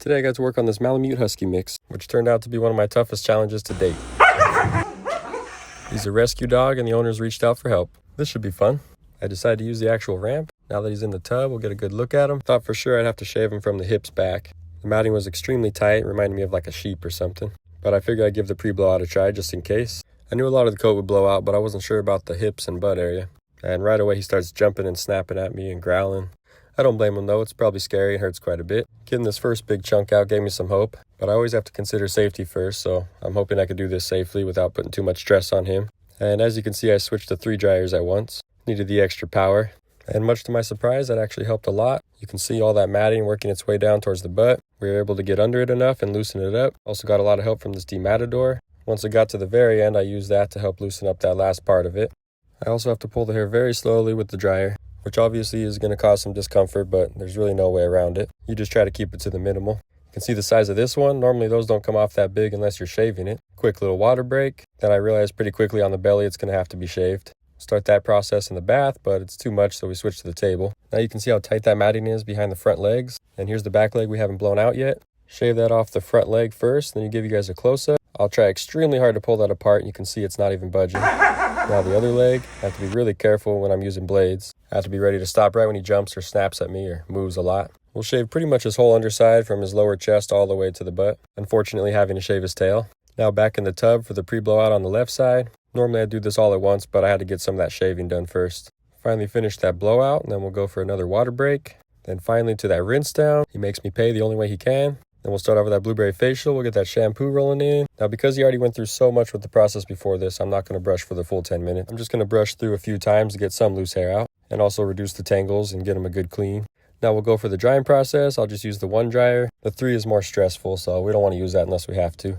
Today I got to work on this Malamute Husky mix, which turned out to be one of my toughest challenges to date. He's a rescue dog and the owners reached out for help. This should be fun. I decided to use the actual ramp. Now that he's in the tub, we'll get a good look at him. Thought for sure I'd have to shave him from the hips back. The matting was extremely tight, reminded me of like a sheep or something. But I figured I'd give the pre-blowout a try just in case. I knew a lot of the coat would blow out, but I wasn't sure about the hips and butt area. And right away he starts jumping and snapping at me and growling. I don't blame him though, it's probably scary and hurts quite a bit. Getting this first big chunk out gave me some hope, but I always have to consider safety first, so I'm hoping I could do this safely without putting too much stress on him. And as you can see, I switched to 3 dryers at once. Needed the extra power. And much to my surprise, that actually helped a lot. You can see all that matting working its way down towards the butt. We were able to get under it enough and loosen it up. Also got a lot of help from this dematador. Once it got to the very end, I used that to help loosen up that last part of it. I also have to pull the hair very slowly with the dryer, which obviously is going to cause some discomfort, but there's really no way around it. You just try to keep it to the minimal. You can see the size of this one. Normally those don't come off that big unless you're shaving it. Quick little water break. Then I realized pretty quickly on the belly it's going to have to be shaved. Start that process in the bath, but it's too much, so we switch to the table. Now you can see how tight that matting is behind the front legs. And here's the back leg we haven't blown out yet. Shave that off the front leg first, then you give you guys a close-up. I'll try extremely hard to pull that apart, and you can see it's not even budging. Now the other leg, I have to be really careful when I'm using blades. I have to be ready to stop right when he jumps or snaps at me or moves a lot. We'll shave pretty much his whole underside from his lower chest all the way to the butt, unfortunately having to shave his tail. Now back in the tub for the pre-blowout on the left side. Normally I do this all at once, but I had to get some of that shaving done first. Finally finished that blowout, and then we'll go for another water break. Then finally to that rinse down. He makes me pay the only way he can. Then we'll start off with that blueberry facial. We'll get that shampoo rolling in. Now, because he already went through so much with the process before this, I'm not going to brush for the full 10 minutes. I'm just going to brush through a few times to get some loose hair out and also reduce the tangles and get him a good clean. Now we'll go for the drying process. I'll just use the 1 dryer. The 3 is more stressful, so we don't want to use that unless we have to.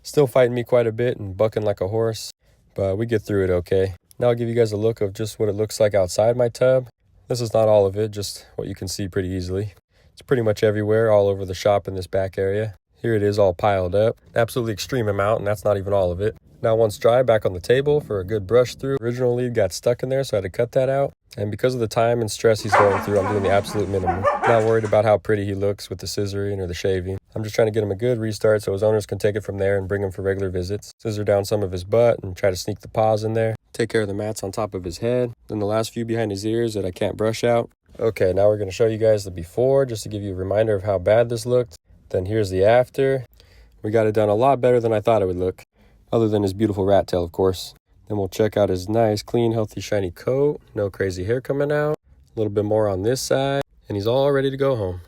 Still fighting me quite a bit and bucking like a horse, but we get through it okay. Now I'll give you guys a look of just what it looks like outside my tub. This is not all of it, just what you can see pretty easily. It's pretty much everywhere, all over the shop in this back area. Here it is all piled up. Absolutely extreme amount, and that's not even all of it. Now once dry, back on the table for a good brush through. Original lead got stuck in there, so I had to cut that out. And because of the time and stress he's going through, I'm doing the absolute minimum. Not worried about how pretty he looks with the scissoring or the shaving. I'm just trying to get him a good restart so his owners can take it from there and bring him for regular visits. Scissor down some of his butt and try to sneak the paws in there. Take care of the mats on top of his head. Then the last few behind his ears that I can't brush out. Okay, now we're going to show you guys the before just to give you a reminder of how bad this looked. Then here's the after. We got it done a lot better than I thought it would look. Other than his beautiful rat tail, of course. Then we'll check out his nice, clean, healthy, shiny coat. No crazy hair coming out. A little bit more on this side. And he's all ready to go home.